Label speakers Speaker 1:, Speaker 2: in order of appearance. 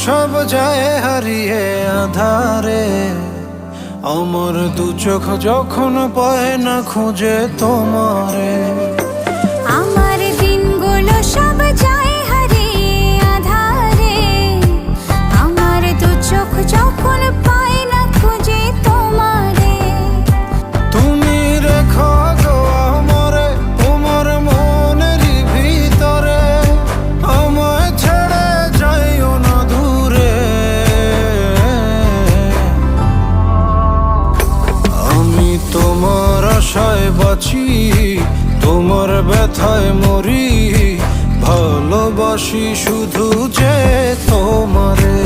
Speaker 1: সব যায় হারিয়ে আধারে, আমার দু চোখ যখন পায় না খুঁজে তোমারে।
Speaker 2: আমার দিনগুলো সব যায় হারিয়ে আধারে, আমার দু চোখ যখন পায় না খুঁজে তোমারে।
Speaker 1: তুমি রেখো গো আমারে তোমার মনেরই ভিতরে, আমায় ছেড়ে যাইও না দূরে। আমি তোমার আশায় বাঁচি, তোমার ব্যথায় মরি, ভালোবাসি শুধু যে তোমারে।